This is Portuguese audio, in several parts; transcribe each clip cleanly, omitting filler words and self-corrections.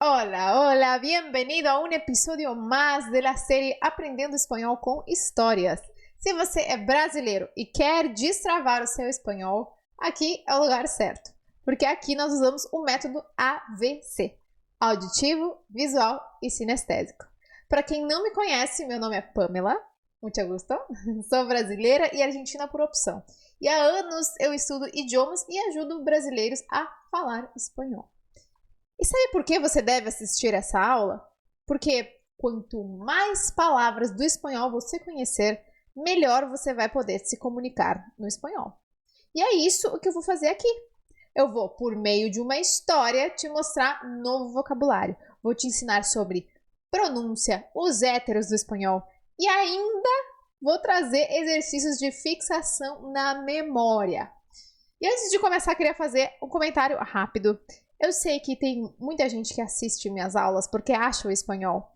Hola, hola, bienvenido a un episodio más de la serie Aprendendo Espanhol com Histórias. Se você é brasileiro e quer destravar o seu espanhol, aqui é o lugar certo, porque aqui nós usamos o método AVC, auditivo, visual e sinestésico. Para quem não me conhece, meu nome é Pamela, muito gusto, sou brasileira e argentina por opção. E há anos eu estudo idiomas e ajudo brasileiros a falar espanhol. E sabe por que você deve assistir essa aula? Porque quanto mais palavras do espanhol você conhecer, melhor você vai poder se comunicar no espanhol. E é isso o que eu vou fazer aqui. Eu vou, por meio de uma história, te mostrar novo vocabulário. Vou te ensinar sobre pronúncia, os héteros do espanhol e ainda vou trazer exercícios de fixação na memória. E antes de começar, queria fazer um comentário rápido. Eu sei que tem muita gente que assiste minhas aulas porque acha o espanhol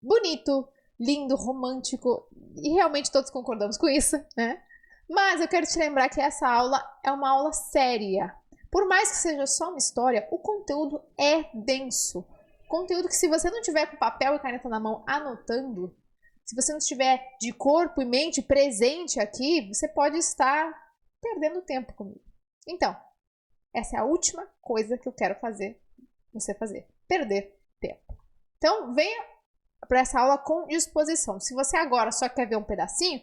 bonito, lindo, romântico, e realmente todos concordamos com isso, né? Mas eu quero te lembrar que essa aula é uma aula séria. Por mais que seja só uma história, o conteúdo é denso. Conteúdo que, se você não tiver com papel e caneta na mão anotando, se você não estiver de corpo e mente presente aqui, você pode estar perdendo tempo comigo. Então, essa é a última coisa que eu quero você fazer, perder tempo. Então, venha para essa aula com disposição. Se você agora só quer ver um pedacinho,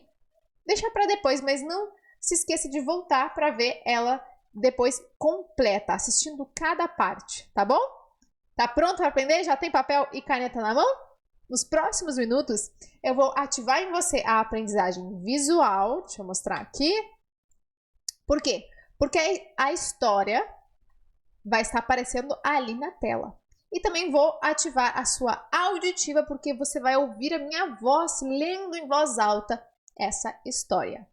deixa para depois, mas não se esqueça de voltar para ver ela depois completa, assistindo cada parte, tá bom? Tá pronto para aprender? Já tem papel e caneta na mão? Nos próximos minutos, eu vou ativar em você a aprendizagem visual. Deixa eu mostrar aqui. Por quê? Porque a história vai estar aparecendo ali na tela. E também vou ativar a sua auditiva, porque você vai ouvir a minha voz lendo em voz alta essa história.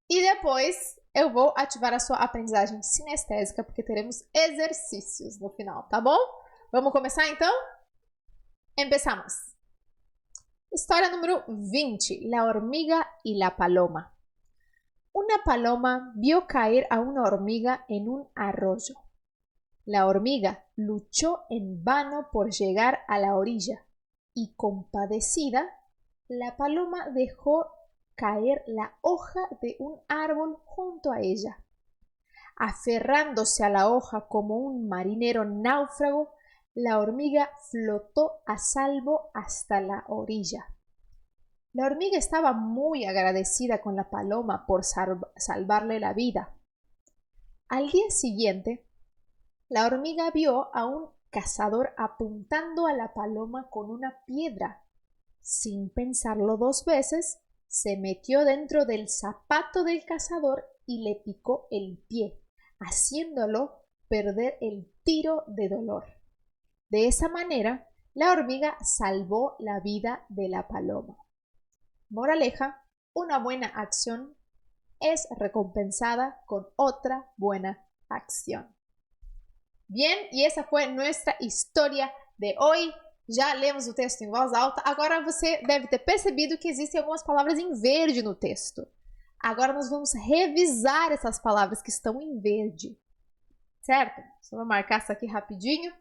E depois eu vou ativar a sua aprendizagem sinestésica, porque teremos exercícios no final, tá bom? Vamos começar então? Empezamos. História número 20. La hormiga y la paloma. Una paloma vio caer a una hormiga en un arroyo. La hormiga luchó en vano por llegar a la orilla y, compadecida, la paloma dejó caer la hoja de un árbol junto a ella. Aferrándose a la hoja como un marinero náufrago, la hormiga flotó a salvo hasta la orilla. La hormiga estaba muy agradecida con la paloma por salvarle la vida. Al día siguiente, la hormiga vio a un cazador apuntando a la paloma con una piedra. Sin pensarlo dos veces, se metió dentro del zapato del cazador y le picó el pie, haciéndolo perder el tiro de dolor. De esa manera, la hormiga salvó la vida de la paloma. Moraleja: una buena acción es recompensada con otra buena acción. Bien, e essa foi nossa história de hoje. Já lemos o texto em voz alta. Agora você deve ter percebido que existem algumas palavras em verde no texto. Agora nós vamos revisar essas palavras que estão em verde. Certo? Só vou marcar isso aqui rapidinho.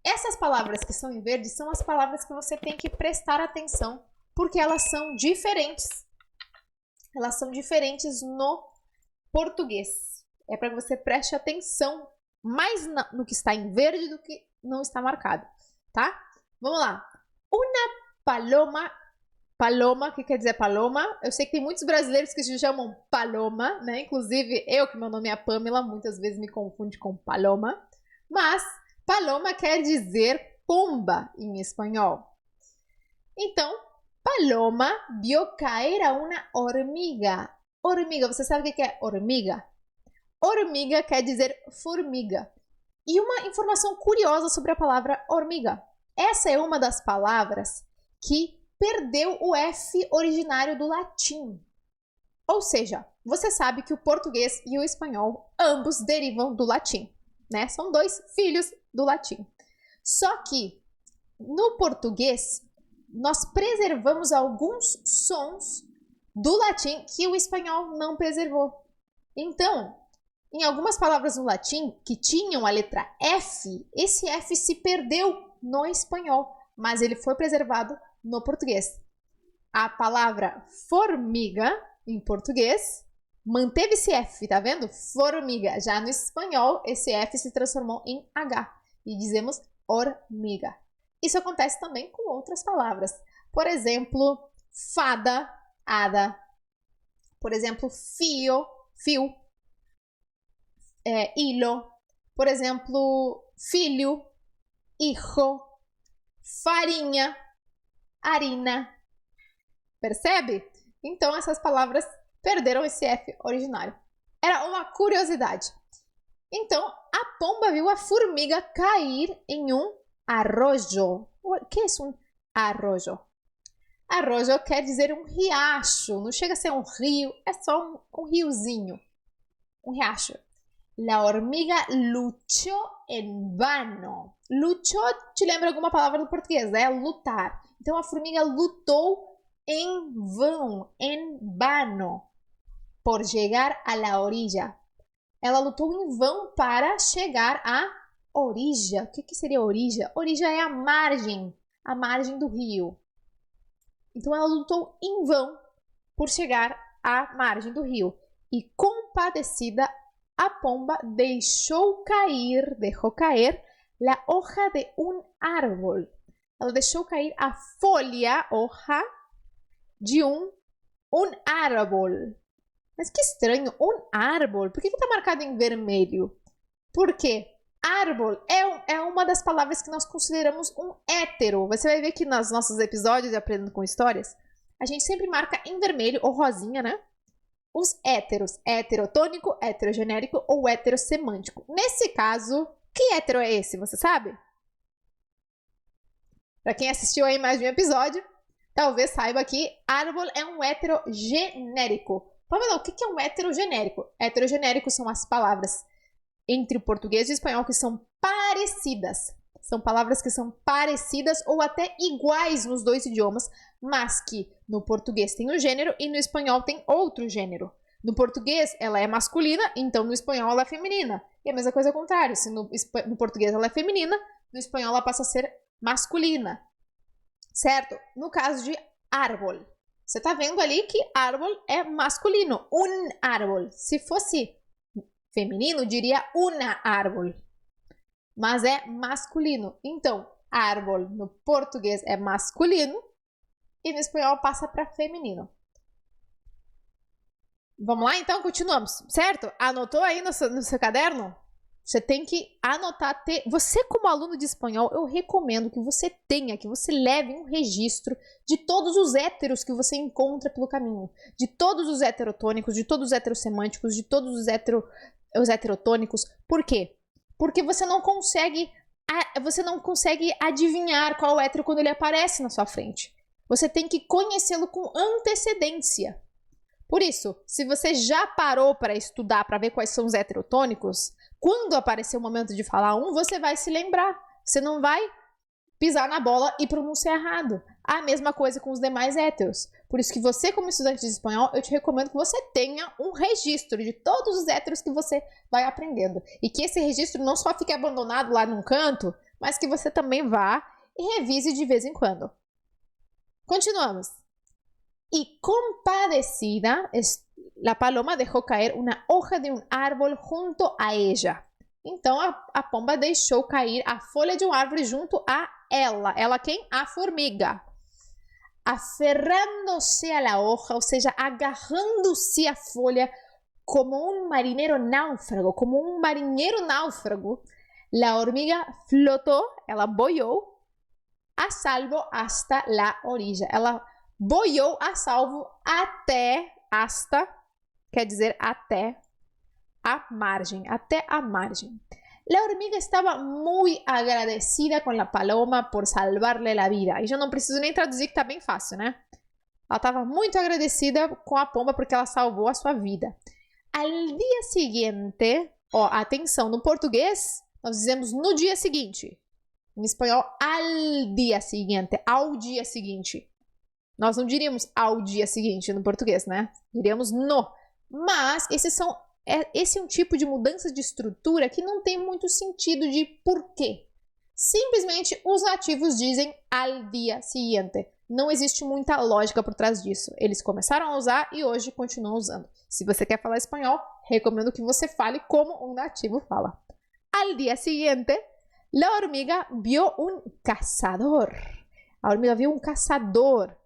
Essas palavras que estão em verde são as palavras que você tem que prestar atenção, porque elas são diferentes. Elas são diferentes no português. É para que você preste atenção mais no que está em verde do que não está marcado, tá? Vamos lá. Una paloma. Paloma, o que quer dizer paloma? Eu sei que tem muitos brasileiros que se chamam paloma, né? Inclusive eu, que meu nome é Pamela, muitas vezes me confunde com paloma. Mas paloma quer dizer pomba em espanhol. Então, paloma vio caer a una hormiga. Hormiga, você sabe o que é hormiga? Hormiga quer dizer formiga. E uma informação curiosa sobre a palavra hormiga. Essa é uma das palavras que perdeu o F originário do latim. Ou seja, você sabe que o português e o espanhol ambos derivam do latim, né? São dois filhos do latim. Só que no português nós preservamos alguns sons do latim que o espanhol não preservou. Então, Em algumas palavras no latim que tinham a letra F, esse F se perdeu no espanhol, mas ele foi preservado no português. A palavra formiga, em português, manteve esse F, tá vendo? Formiga. Já no espanhol, esse F se transformou em H e dizemos hormiga. Isso acontece também com outras palavras. Por exemplo, fada, hada. Por exemplo, fio, fio. Hilo. Por exemplo, filho, hijo. Farinha, harina. Percebe? Então, essas palavras perderam esse F originário. Era uma curiosidade. Então, a pomba viu a formiga cair em um arroyo. O que é um arroyo? Arroyo quer dizer um riacho. Não chega a ser um rio, é só um riozinho. Um riacho. La hormiga luchó en vano. Luchó te lembra alguma palavra do português, né? Lutar. Então, a formiga lutou en vano, por chegar a la orilla. Ela lutou em vão para chegar à orilla. O que seria orilla? Orilla é a margem do rio. Então, ela lutou em vão por chegar à margem do rio. E compadecida, a pomba deixou cair la hoja de un árbol. Ela deixou cair a folha, hoja, de um árbol. Mas que estranho, um árbol. Por que está marcado em vermelho? Porque árbol é uma das palavras que nós consideramos um hétero. Você vai ver que nos nossos episódios de Aprendendo com Histórias, a gente sempre marca em vermelho ou rosinha, né? Os héteros, heterotônico, heterogenérico ou heterossemântico. Nesse caso, que hétero é esse, você sabe? Para quem assistiu aí mais de um episódio, talvez saiba que árbol é um heterogenérico. Pamela, o que é um heterogenérico? Heterogenérico são as palavras entre o português e o espanhol que são parecidas. São palavras que são parecidas ou até iguais nos dois idiomas, mas que no português tem um gênero e no espanhol tem outro gênero. No português ela é masculina, então no espanhol ela é feminina. E a mesma coisa ao contrário, se no português ela é feminina, no espanhol ela passa a ser masculina. Certo? No caso de árbol, você tá vendo ali que árbol é masculino, un árbol. Se fosse feminino, diria una árbol. Mas é masculino. Então, árbol no português é masculino e no espanhol passa para feminino. Vamos lá, então? Continuamos, certo? Anotou aí no seu caderno? Você tem que anotar. Você, como aluno de espanhol, eu recomendo que você leve um registro de todos os héteros que você encontra pelo caminho. De todos os heterotônicos, de todos os heterossemânticos, de todos os heterotônicos. Por quê? Porque você não consegue adivinhar qual hétero quando ele aparece na sua frente. Você tem que conhecê-lo com antecedência. Por isso, se você já parou para estudar, para ver quais são os heterotônicos, quando aparecer o momento de falar um, você vai se lembrar. Você não vai pisar na bola e pronunciar errado. A mesma coisa com os demais héteros. Por isso que você, como estudante de espanhol, eu te recomendo que você tenha um registro de todos os héteros que você vai aprendendo. E que esse registro não só fique abandonado lá num canto, mas que você também vá e revise de vez em quando. Continuamos. Y compadecida, la paloma dejó caer una hoja de un árbol junto a ella. Então, a pomba deixou cair a folha de uma árvore junto a ela. Ela quem? A formiga. Aferrando-se a la hoja, ou seja, agarrando-se à folha como um marinheiro náufrago, la hormiga flotó, ela boiou, a salvo hasta la orilla. Ela boiou a salvo quer dizer até a margem. La hormiga estava muito agradecida com a paloma por salvarle la vida. E já não preciso nem traduzir, que está bem fácil, né? Ela estava muito agradecida com a pomba porque ela salvou a sua vida. Al dia seguinte, atenção, no português nós dizemos no dia seguinte. Em espanhol, ao dia seguinte. Nós não diríamos ao dia seguinte no português, né? Diríamos no. Mas esses são esse é um tipo de mudança de estrutura que não tem muito sentido de porquê. Simplesmente os nativos dizem al día siguiente. Não existe muita lógica por trás disso. Eles começaram a usar e hoje continuam usando. Se você quer falar espanhol, recomendo que você fale como um nativo fala. Al día siguiente, la hormiga vio un cazador. A hormiga viu um caçador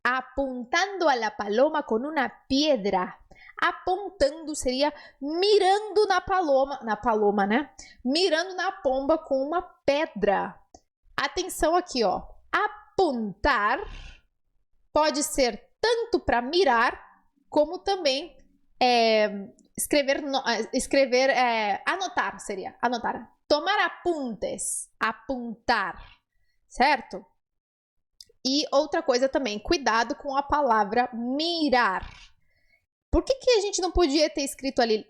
apontando a la paloma con una piedra. Apontando seria mirando na paloma, né? Mirando na pomba com uma pedra. Atenção aqui, ó. Apontar pode ser tanto para mirar, como também anotar seria. Anotar. Tomar apuntes. Apontar. Certo? E outra coisa também, cuidado com a palavra mirar. Por que a gente não podia ter escrito ali,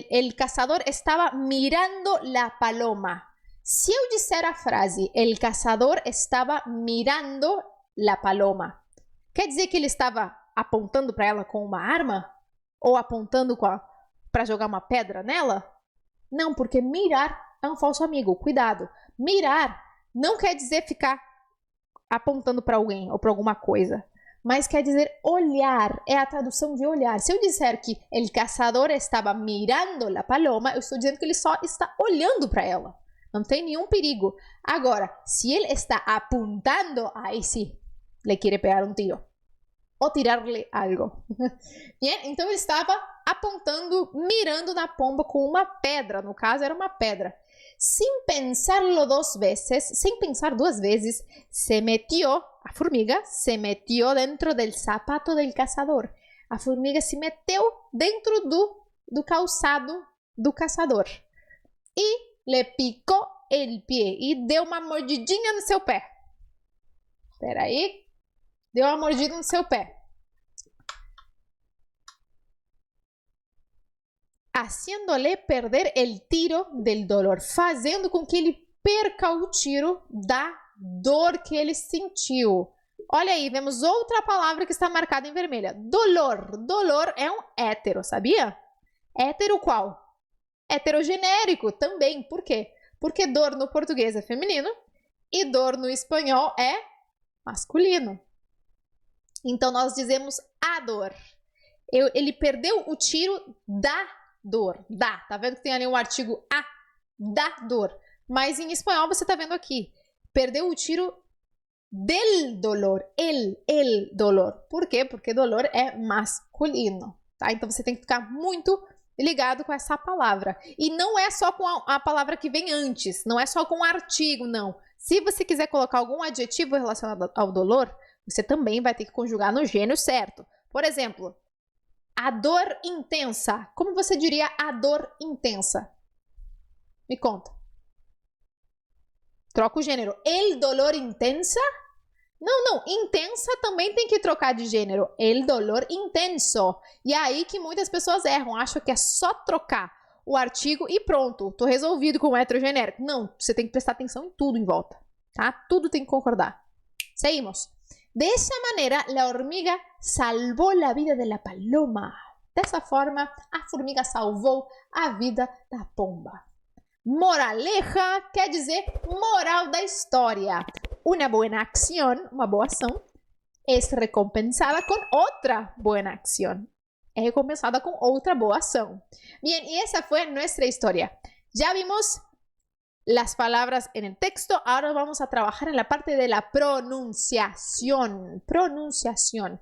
el cazador estava mirando la paloma? Se eu disser a frase, el cazador estava mirando la paloma, quer dizer que ele estava apontando para ela com uma arma? Ou apontando para jogar uma pedra nela? Não, porque mirar é um falso amigo, cuidado. Mirar não quer dizer ficar apontando para alguém ou para alguma coisa, mas quer dizer olhar, é a tradução de olhar. Se eu disser que el cazador estava mirando la paloma, eu estou dizendo que ele só está olhando para ela. Não tem nenhum perigo. Agora, se ele está apuntando, aí sim, le quiere pegar um tiro. Ou tirar-lhe algo. Bien? Então ele estava apontando, mirando na pomba com uma pedra. No caso, era uma pedra. Sem pensarlo sem pensar duas vezes, a formiga se metió dentro del zapato del cazador. A formiga se meteu dentro do calçado do caçador. E le picou el pie. E deu uma mordidinha no seu pé. Espera aí. Deu uma mordida no seu pé. Haciéndole perder el tiro del dolor. Fazendo com que ele perca o tiro da dor que ele sentiu. Olha aí, vemos outra palavra que está marcada em vermelha. Dolor. Dolor é um hétero, sabia? Hétero qual? Heterogenérico também. Por quê? Porque dor no português é feminino e dor no espanhol é masculino. Então, nós dizemos a dor. Ele perdeu o tiro da dor. Da. Tá vendo que tem ali um artigo a? Da dor. Mas em espanhol você tá vendo aqui. Perdeu o tiro del dolor. El dolor. Por quê? Porque dolor é masculino. Tá? Então, você tem que ficar muito ligado com essa palavra. E não é só com a palavra que vem antes. Não é só com o artigo, não. Se você quiser colocar algum adjetivo relacionado ao dolor, você também vai ter que conjugar no gênero certo. Por exemplo, a dor intensa. Como você diria a dor intensa? Me conta. Troca o gênero. El dolor intensa? Não. Intensa também tem que trocar de gênero. El dolor intenso. E é aí que muitas pessoas erram. Acham que é só trocar o artigo e pronto. Tô resolvido com o heterogenérico. Não, você tem que prestar atenção em tudo em volta. Tá? Tudo tem que concordar. Seguimos. De esa manera, la hormiga salvó la vida de la paloma. Dessa forma, a formiga salvou a vida da pomba. Moraleja quer dizer moral da história. Una buena acción, uma boa ação, es recompensada con otra buena acción. É recompensada com outra boa ação. Bien, y esa fue nuestra historia. Ya vimos las palabras en el texto. Ahora vamos a trabajar en la parte de la pronunciación. Pronunciación.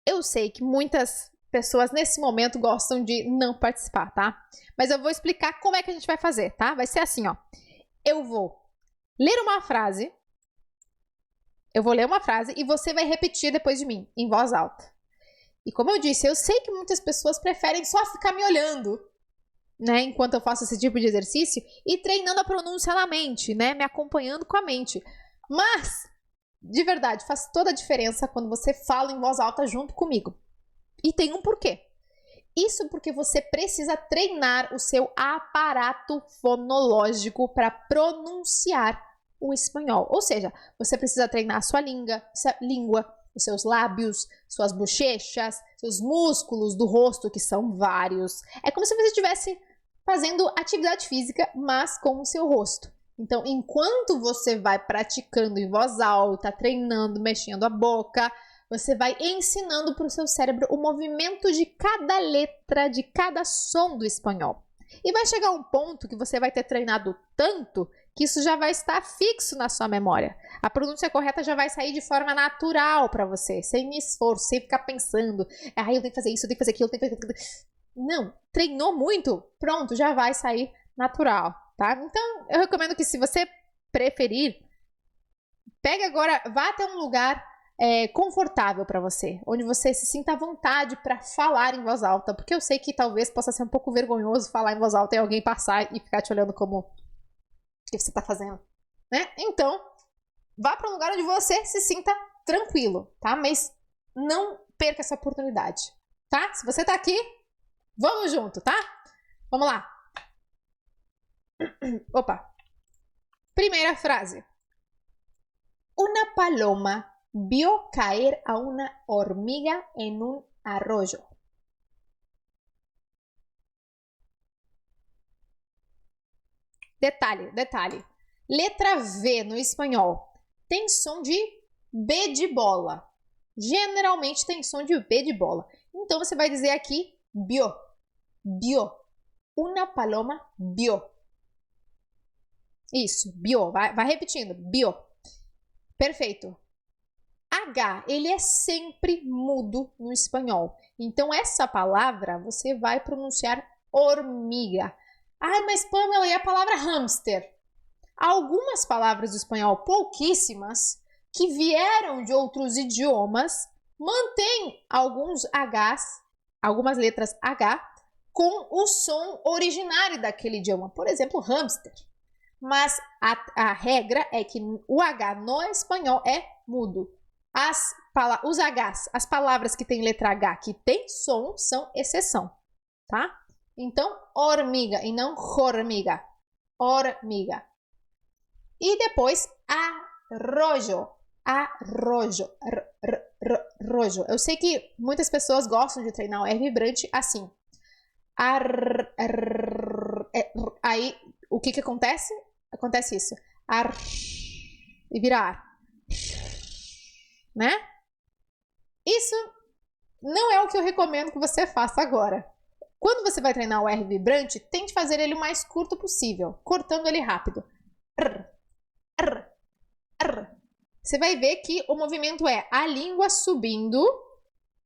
Eu sei que muitas pessoas nesse momento gostam de não participar, tá? Mas eu vou explicar como é que a gente vai fazer, tá? Vai ser assim, ó. Eu vou ler uma frase. Eu vou ler uma frase e você vai repetir depois de mim, em voz alta. E como eu disse, eu sei que muitas pessoas preferem só ficar me olhando, né, enquanto eu faço esse tipo de exercício e treinando a pronúncia na mente, né, me acompanhando com a mente. Mas, de verdade, faz toda a diferença quando você fala em voz alta junto comigo. E tem um porquê. Isso porque você precisa treinar o seu aparato fonológico para pronunciar o espanhol. Ou seja, você precisa treinar a sua língua, os seus lábios, suas bochechas, seus músculos do rosto, que são vários. É como se você estivesse fazendo atividade física, mas com o seu rosto. Então, enquanto você vai praticando em voz alta, treinando, mexendo a boca, você vai ensinando para o seu cérebro o movimento de cada letra, de cada som do espanhol. E vai chegar um ponto que você vai ter treinado tanto que isso já vai estar fixo na sua memória. A pronúncia correta já vai sair de forma natural para você, sem esforço, sem ficar pensando, eu tenho que fazer isso, eu tenho que fazer aquilo, eu tenho que fazer... Não, treinou muito, pronto, já vai sair natural, tá? Então, eu recomendo que se você preferir, pegue agora, vá até um lugar confortável para você, onde você se sinta à vontade para falar em voz alta, porque eu sei que talvez possa ser um pouco vergonhoso falar em voz alta e alguém passar e ficar te olhando como o que você está fazendo, né? Então, vá para um lugar onde você se sinta tranquilo, tá? Mas não perca essa oportunidade, tá? Se você tá aqui, vamos junto, tá? Vamos lá. Opa. Primeira frase. Una paloma vio caer a una hormiga en un arroyo. Detalhe. Letra V no espanhol tem som de B de bola. Geralmente tem som de B de bola. Então você vai dizer aqui vio. Una paloma vio. Isso, vio. Vai repetindo. Vio. Perfeito. H, ele é sempre mudo no espanhol. Então, essa palavra você vai pronunciar hormiga. Ai, mas Pamela, e a palavra hamster? Algumas palavras do espanhol, pouquíssimas, que vieram de outros idiomas, mantêm alguns Hs, algumas letras H, com o som originário daquele idioma. Por exemplo, hamster. Mas a regra é que o H no espanhol é mudo. Os Hs, as palavras que tem letra H que tem som, são exceção, tá? Então, hormiga e não hormiga. Hormiga. E depois, arrojo. Arrojo. Arrojo. Eu sei que muitas pessoas gostam de treinar o R vibrante assim. Aí, o que acontece? Acontece isso. E vira ar. Né? Isso não é o que eu recomendo que você faça agora. Quando você vai treinar o R vibrante, tente fazer ele o mais curto possível, cortando ele rápido. Você vai ver que o movimento é a língua subindo,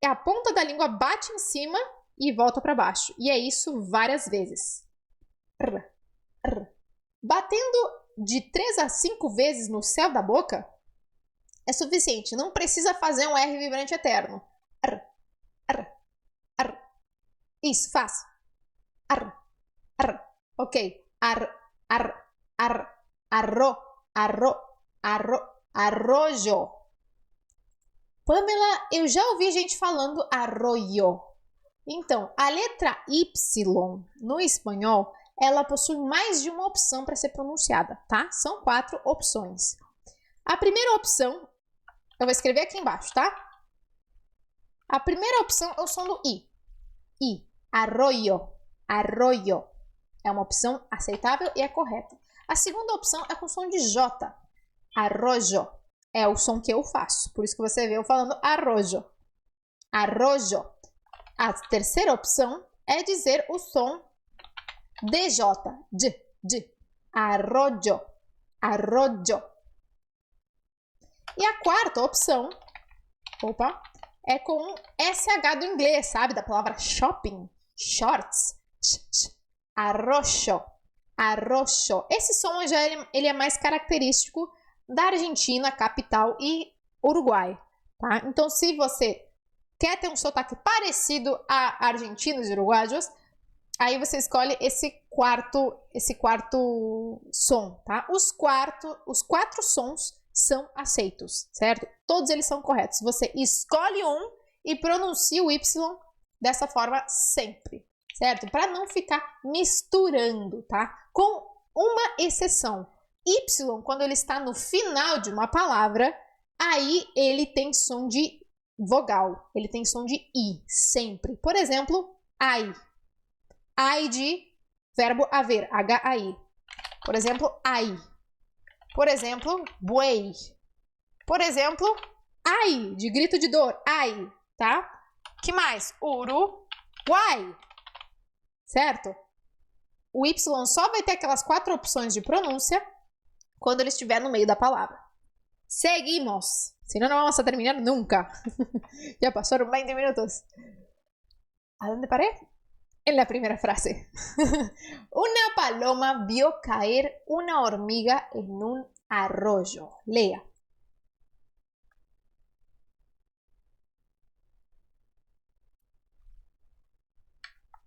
a ponta da língua bate em cima e volta para baixo. E é isso várias vezes. Batendo de 3 a 5 vezes no céu da boca é suficiente. Não precisa fazer um R vibrante eterno. Isso, faz. Ok. Arrojo. Pamela, eu já ouvi gente falando arroyo. Então, a letra Y no espanhol, ela possui mais de uma opção para ser pronunciada, tá? São 4 opções. A primeira opção, eu vou escrever aqui embaixo, tá? A primeira opção é o som do I. I. Arroyo. Arroyo. É uma opção aceitável e é correta. A segunda opção é com som de J. Arrojo. É o som que eu faço. Por isso que você vê eu falando arrojo. Arrojo. A terceira opção é dizer o som DJ. Arrojo. Arrojo. E a quarta opção, é com SH do inglês, sabe? Da palavra shopping, shorts. Arrocho. Arrocho. Esse som já ele é mais característico da Argentina, capital, e Uruguai, tá? Então, se você quer ter um sotaque parecido a argentinos e uruguaios, aí você escolhe esse quarto som, tá? Os 4 sons são aceitos, certo? Todos eles são corretos. Você escolhe um e pronuncia o Y dessa forma sempre, certo? Para não ficar misturando, tá? Com uma exceção. Y, quando ele está no final de uma palavra, aí ele tem som de vogal. Ele tem som de I, sempre. Por exemplo, ai. Ai de verbo haver, H-A-I. Por exemplo, ai. Por exemplo, buey. Por exemplo, ai, de grito de dor, ai, tá? Que mais? Uruguai. Certo? O Y só vai ter aquelas 4 opções de pronúncia quando ele estiver no meio da palavra. Seguimos. Senão não vamos a terminar nunca. Ya pasaron 20 minutos. ¿A dónde paré? En la primera frase. Una paloma vio caer una hormiga en un arroyo. Lea.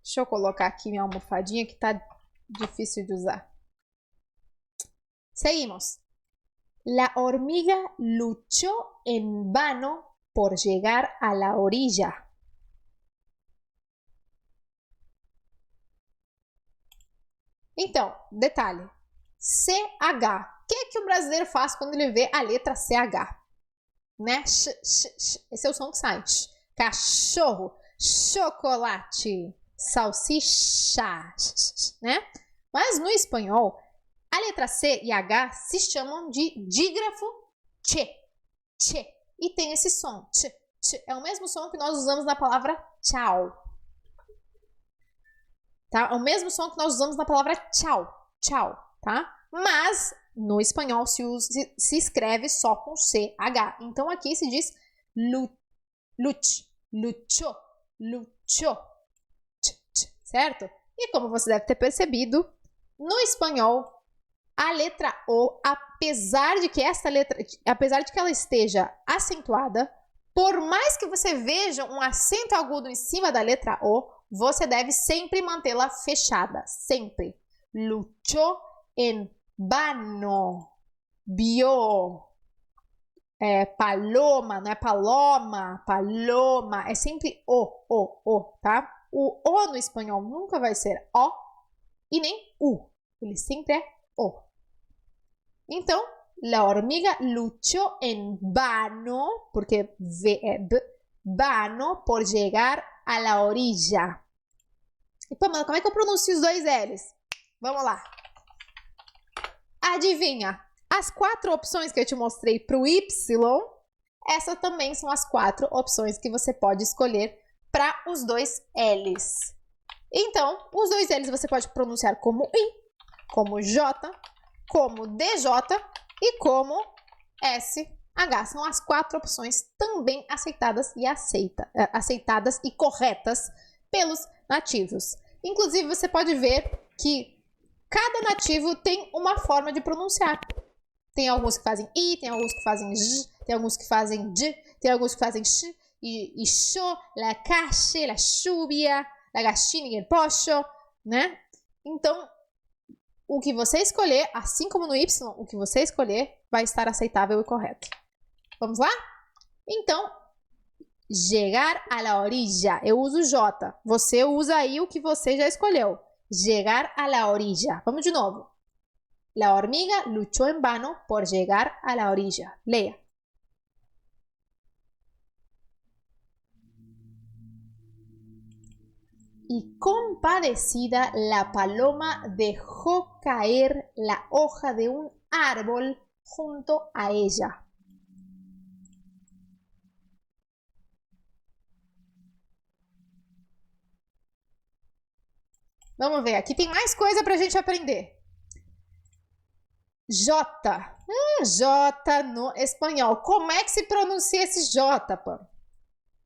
Deixa eu colocar aqui minha almofadinha que tá difícil de usar. Seguimos. La hormiga luchó en vano por llegar a la orilla. Então, detalhe. CH. O que é que o brasileiro faz quando ele vê a letra CH? Né? Esse é o som que sai. Cachorro, chocolate, salsicha, né? Mas no espanhol, a letra C e H se chamam de dígrafo che, che. E tem esse som, che, che. É o mesmo som que nós usamos na palavra tchau. Tá? É o mesmo som que nós usamos na palavra tchau, tchau, tá? Mas no espanhol se escreve só com CH. Então aqui se diz luch, luchó, luchó, certo? E como você deve ter percebido, no espanhol, a letra O, apesar de que ela esteja acentuada, por mais que você veja um acento agudo em cima da letra O, você deve sempre mantê-la fechada, sempre. Luchó en vano, vio, paloma, não é paloma, paloma, é sempre O, tá? O O no espanhol nunca vai ser O e nem U, ele sempre é O. Então, la hormiga luchó en vano, porque V é B, vano, por llegar a la orilla. E, Pamela, como é que eu pronuncio os dois L's? Vamos lá. Adivinha? As 4 opções que eu te mostrei para o Y, essas também são as 4 opções que você pode escolher para os dois L's. Então, os dois L's você pode pronunciar como I, como J, como DJ e como SH. São as 4 opções também aceitadas e corretas pelos nativos. Inclusive, você pode ver que cada nativo tem uma forma de pronunciar. Tem alguns que fazem I, tem alguns que fazem J, tem alguns que fazem D, tem alguns que fazem X, e show, la cache, la lluvia, la gallina e el pollo, né? Então, o que você escolher, assim como no Y, o que você escolher vai estar aceitável e correto. Vamos lá? Então, llegar a la orilla. Eu uso J. Você usa aí o que você já escolheu. Llegar a la orilla. Vamos de novo. La hormiga luchó en vano por llegar a la orilla. Lea. Y compadecida, la paloma dejó caer la hoja de un árbol junto a ella. Vamos ver, aqui tem mais coisa para a gente aprender. J. J no espanhol. Como é que se pronuncia esse J, Pam?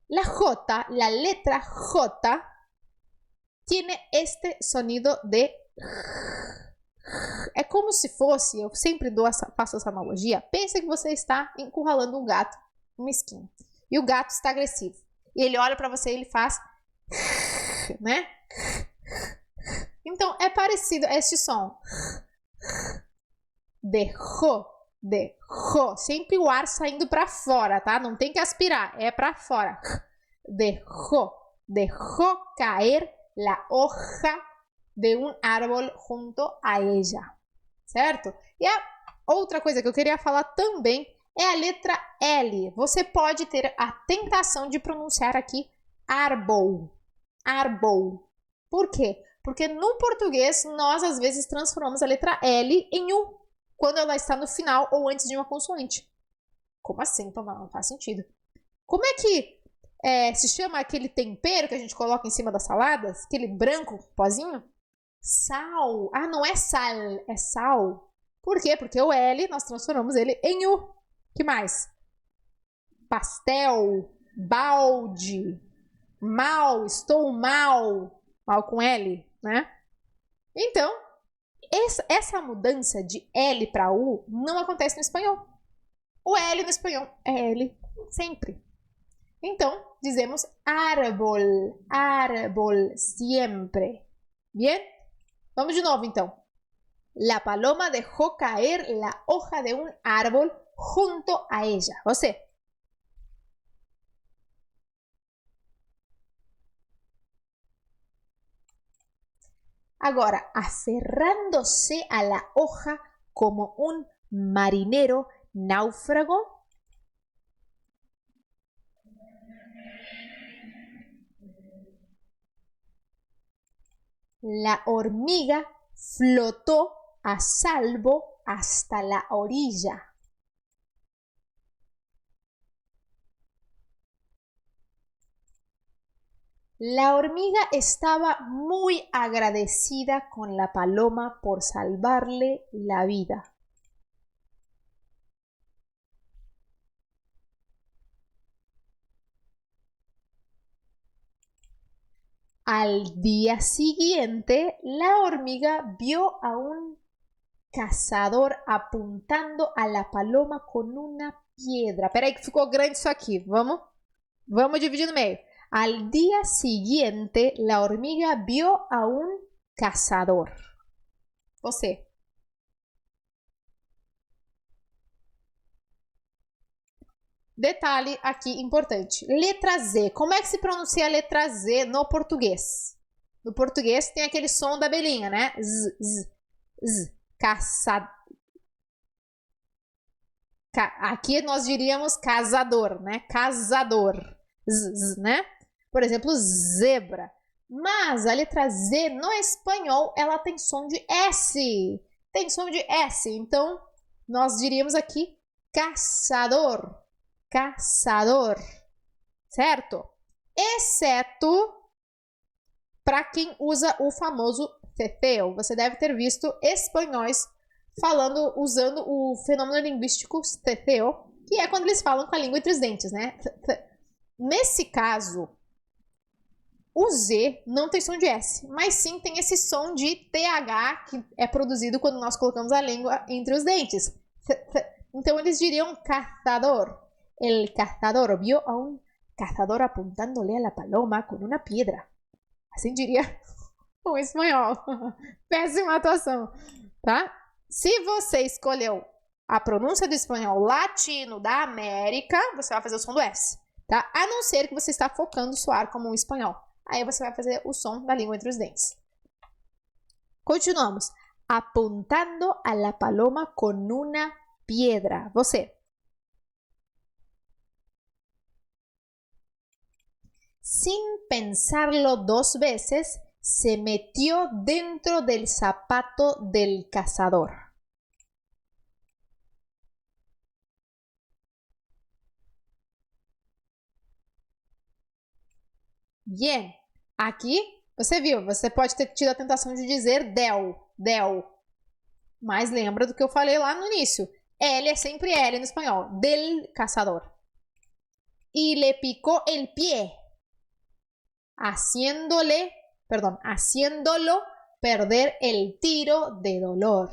La J, la letra J, tiene este sonido de... É como se fosse, eu sempre faço essa analogia, pensa que você está encurralando um gato numa esquina. E o gato está agressivo. E ele olha para você e ele faz... né? Então, é parecido a este som. Dejó, dejó. Sempre o ar saindo para fora, tá? Não tem que aspirar, é para fora. Dejó, dejó caer la hoja de un árbol junto a ella. Certo? E a outra coisa que eu queria falar também é a letra L. Você pode ter a tentação de pronunciar aqui árbol. Árbol. Por quê? Porque no português, nós às vezes transformamos a letra L em U, quando ela está no final ou antes de uma consoante. Como assim? Então não faz sentido. Como é que se chama aquele tempero que a gente coloca em cima das saladas? Aquele branco, pozinho? Sal. Ah, não é sal, é sal. Por quê? Porque o L, nós transformamos ele em U. Que mais? Pastel, balde, mal, estou mal. Mal com L, né? Então, essa mudança de L para U não acontece no espanhol. O L no espanhol é L sempre. Então, dizemos árbol, árbol, siempre. Bien? Vamos de novo, então. La paloma dejó caer la hoja de un árbol junto a ella. Você. Agora, aferrándose a la hoja como un marinero náufrago. La hormiga flotó a salvo hasta la orilla. La hormiga estaba muy agradecida con la paloma por salvarle la vida. Al día siguiente, la hormiga vio a un cazador apontando a la paloma con una piedra. Peraí que ficou grande isso aqui. Vamos dividir no meio. Al día siguiente, la hormiga vio a un cazador. Você. Detalhe aqui importante. Letra Z. Como é que se pronuncia a letra Z no português? No português tem aquele som da abelhinha, né? Z, z, z. Caçador. Aqui nós diríamos casador, né? Casador. Z, z, né? Por exemplo, zebra. Mas a letra Z no espanhol, ela tem som de S. Tem som de S. Então, nós diríamos aqui caçador. Caçador. Certo? Exceto para quem usa o famoso teteu. Você deve ter visto espanhóis usando o fenômeno linguístico teteu, que é quando eles falam com a língua entre os dentes, né? Nesse caso, o Z não tem som de S, mas sim tem esse som de TH que é produzido quando nós colocamos a língua entre os dentes. Então eles diriam cazador. El cazador vio a un cazador apuntándole a la paloma con una piedra. Assim diria o espanhol. Péssima atuação, tá? Se você escolheu a pronúncia do espanhol latino da América, você vai fazer o som do S, tá? A não ser que você está focando soar como um espanhol. Aí você vai fazer o som da língua entre os dentes. Continuamos. Apuntando a la paloma con una piedra. Você. Sin pensarlo dos veces, se metió dentro del zapato del cazador. Bien. Aqui, você viu, você pode ter tido a tentação de dizer del. Mas lembra do que eu falei lá no início. L é sempre L no espanhol. Del cazador. Y le picó el pie, haciéndolo perder el tiro de dolor.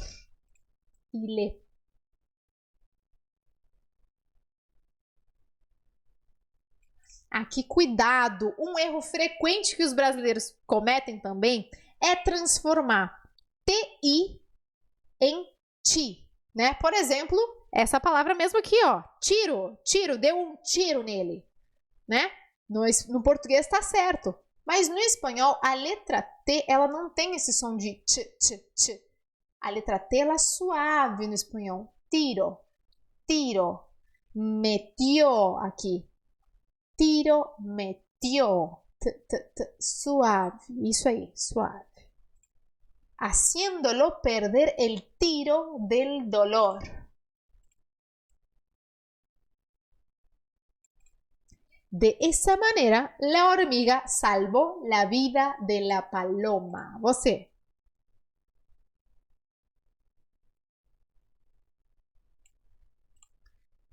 Aqui, cuidado! Um erro frequente que os brasileiros cometem também é transformar TI em ti, né? Por exemplo, essa palavra mesmo aqui, ó, tiro, deu um tiro nele, né? No português tá certo, mas no espanhol a letra T, ela não tem esse som de t. A letra T, ela é suave no espanhol. Tiro. metió aquí. Tiro, metió. Suave. Isso aí, suave. Haciéndolo perder el tiro del dolor. De esa manera, la hormiga salvó la vida de la paloma. Você.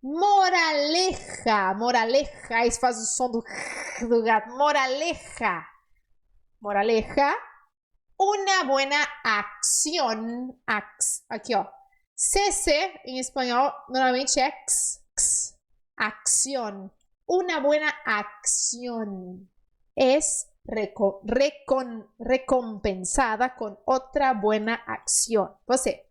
Moraleja. Moraleja. Isso faz o som do gato. Moraleja. Moraleja. Una buena acción. Aqui, ó. CC em espanhol normalmente é x. Acción. Una buena acción es recompensada con otra buena acción. Você.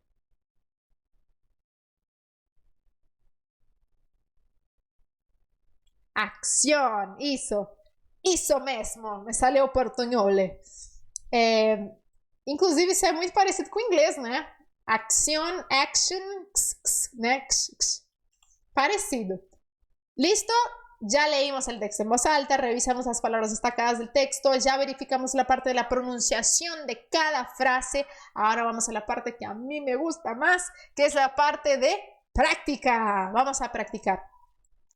Acción. Isso mesmo. Me sale o portunhole. Inclusive, isso é muito parecido com o inglês, né? Acción, action, né? Parecido. ¿Listo? Ya leímos el texto en voz alta, revisamos las palabras destacadas del texto, ya verificamos la parte de la pronunciación de cada frase. Ahora vamos a la parte que a mí me gusta más, que es la parte de práctica. Vamos a praticar.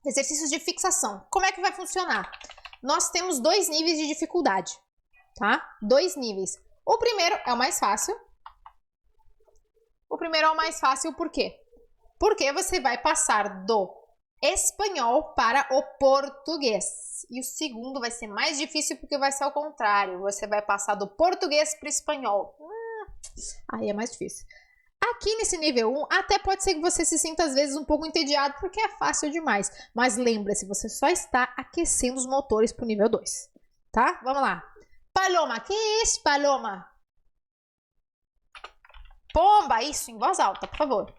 Exercícios de fixação. Como é que vai funcionar? Nós temos 2 níveis de dificuldade, tá? 2 níveis. O primeiro é o mais fácil. O primeiro é o mais fácil por quê? Porque você vai passar do espanhol para o português. E o segundo vai ser mais difícil porque vai ser ao contrário. Você vai passar do português para o espanhol. Aí é mais difícil. Aqui nesse nível 1, até pode ser que você se sinta às vezes um pouco entediado porque é fácil demais. Mas lembre-se, você só está aquecendo os motores para o nível 2. Tá? Vamos lá. Paloma. Que é paloma? Pomba. Isso, em voz alta, por favor.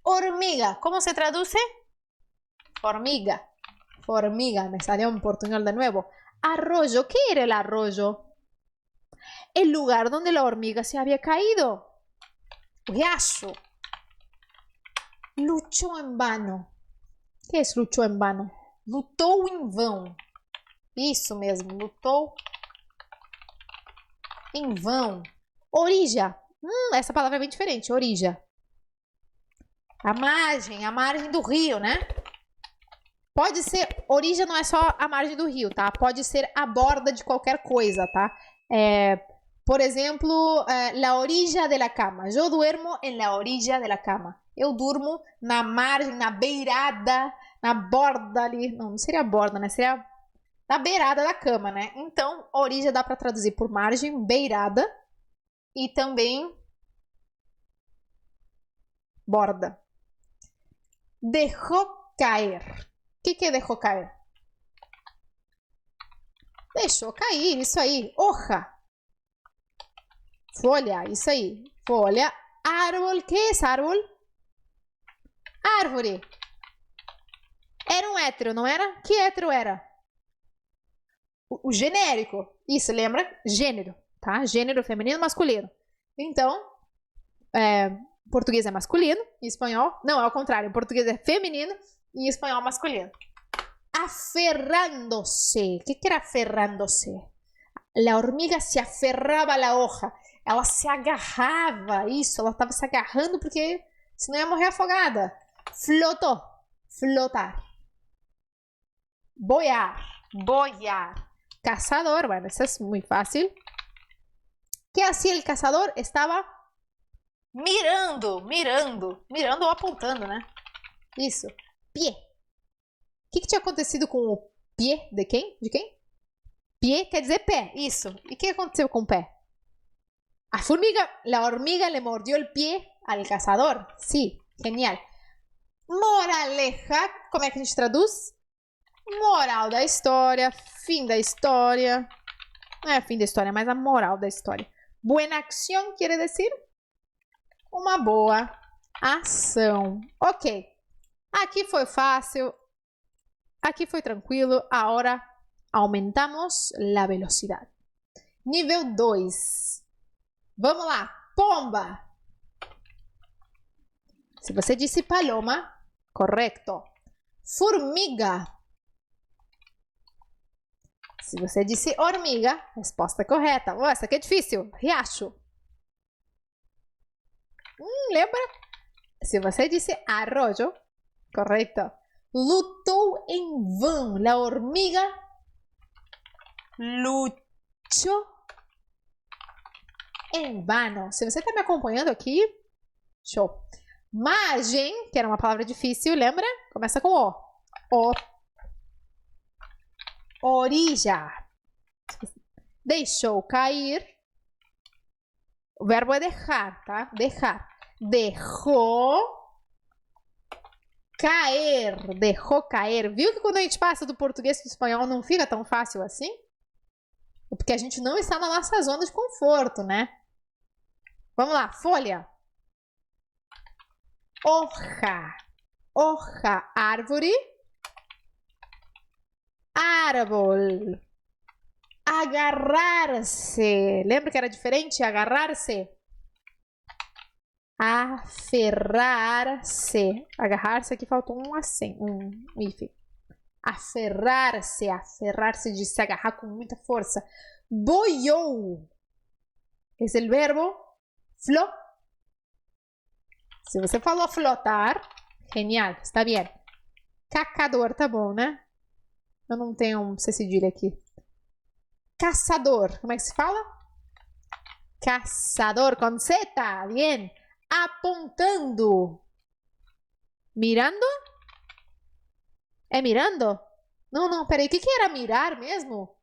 Hormiga. Como se traduz? Formiga. Formiga. Me salió en portuñol de nuevo. Arroyo. ¿Qué era el arroyo? El lugar donde la hormiga se había caído. Riacho. Luchou em vano. O que é isso, luchou em vano? Lutou em vão. Isso mesmo, lutou em vão. Orija. Essa palavra é bem diferente, orija. A margem do rio, né? Pode ser, origem não é só a margem do rio, tá? Pode ser a borda de qualquer coisa, tá? Por exemplo, la orilla de la cama. Eu duermo en la orilla de la cama. Eu durmo na margem, na beirada, na borda ali. Não seria borda, né? Seria na beirada da cama, né? Então, orilla dá para traduzir por margem, beirada e também borda. Dejó caer. O que é deixou cair? Deixou cair, isso aí. Hoja. Folha, isso aí. Folha. Árbol, que é árbol? Árvore. Era um hétero, não era? Que hétero era? O genérico. Isso, lembra? Gênero, tá? Gênero feminino, masculino. Então, português é masculino, em espanhol... Não, é ao contrário. Em português é feminino e em espanhol masculino. Aferrando-se. O que era aferrando-se? A hormiga se aferrava à hoja. Ela se agarrava. Isso, ela estava se agarrando porque senão ia morrer afogada. Flotou. Flotar. Boiar. Boiar. Cazador. Bueno, eso es muy fácil. ¿Qué hacía el cazador? Estaba mirando ou apontando, né? Isso. Pie. O que tinha acontecido com o pie de quem? De quem? Pie quer dizer pé. Isso. E o que aconteceu com o pé? La hormiga le mordió el pie al cazador. Sí, genial. Moraleja. Como é que a gente traduz? Moral da história. Fim da história. Não é fim da história, mas a moral da história. Buena acción quiere decir uma boa ação. Ok. Aqui foi fácil. Aqui foi tranquilo. Agora aumentamos a velocidade. Nível 2. Vamos lá. Pomba. Se você disse paloma, correto. formiga. Se você disse hormiga, resposta correta. Oh, essa aqui é difícil. Riacho. Lembra? Se você disse arroyo, correto. Lutou em vão. La hormiga luchou em vano. Se você está me acompanhando aqui, show. Margem, que era uma palavra difícil, lembra? Começa com O. O. Orilla. Deixou cair. O verbo é deixar, tá? Deixar. Deixou cair. Deixou cair. Viu que quando a gente passa do português para o espanhol não fica tão fácil assim? É porque a gente não está na nossa zona de conforto, né? Vamos lá. Folha. Hoja. Hoja. Árvore. Árbol. Agarrar-se. Lembra que era diferente? Agarrar-se. Aferrar-se. Agarrar-se, aqui faltou um acento, um hífen. Aferrar-se. Aferrar-se de se agarrar com muita força. Boiou. Esse é o verbo flo. Se você falou flotar, genial, está bem. Cacador, tá bom, né? Eu não tenho um C cedilha aqui. Caçador. Como é que se fala? Caçador com Z. Bien. Apontando. Mirando? É mirando? Não, peraí. O que era mirar mesmo?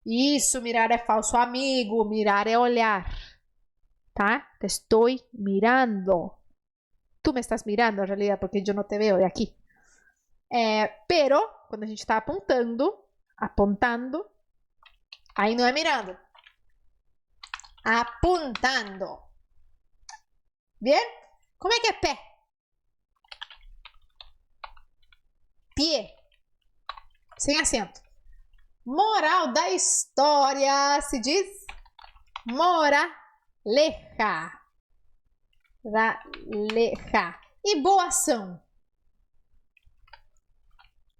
Isso, mirar é falso amigo. Mirar é olhar. Tá? Te estou mirando. Tu me estás mirando, en realidad, porque eu não te veo de aqui. Pero, quando a gente está apontando, aí não é mirando. Apontando. Bien? Como é que é pé? Pie. Sem acento. Moral da história se diz moraleja. Moraleja. E boa ação.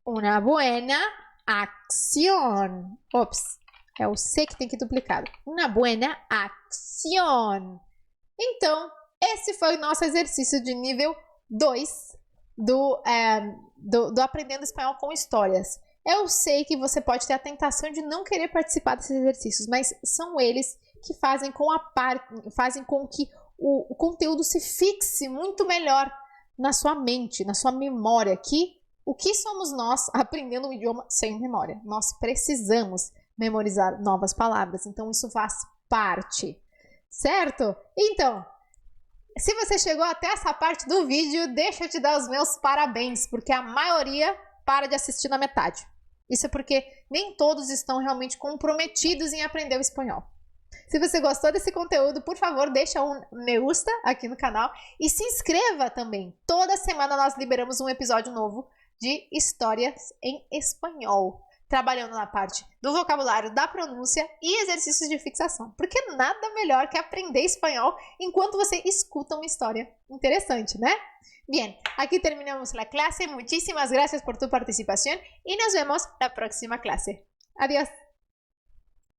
Una buena acción. Ops, é o C que tem que ir duplicado. Una buena acción. Então, esse foi o nosso exercício de nível 2 do Aprendendo Espanhol com Histórias. Eu sei que você pode ter a tentação de não querer participar desses exercícios, mas são eles que fazem com que o conteúdo se fixe muito melhor na sua mente, na sua memória, o que somos nós aprendendo um idioma sem memória? Nós precisamos memorizar novas palavras, então isso faz parte, certo? Então, se você chegou até essa parte do vídeo, deixa eu te dar os meus parabéns, porque a maioria para de assistir na metade. Isso é porque nem todos estão realmente comprometidos em aprender o espanhol. Se você gostou desse conteúdo, por favor, deixa um me gusta aqui no canal e se inscreva também. Toda semana nós liberamos um episódio novo de histórias em espanhol, trabalhando na parte do vocabulário, da pronúncia e exercícios de fixação. Porque nada melhor que aprender espanhol enquanto você escuta uma história interessante, né? Bien, aquí terminamos la clase. Muchísimas gracias por tu participación y nos vemos la próxima clase. Adiós.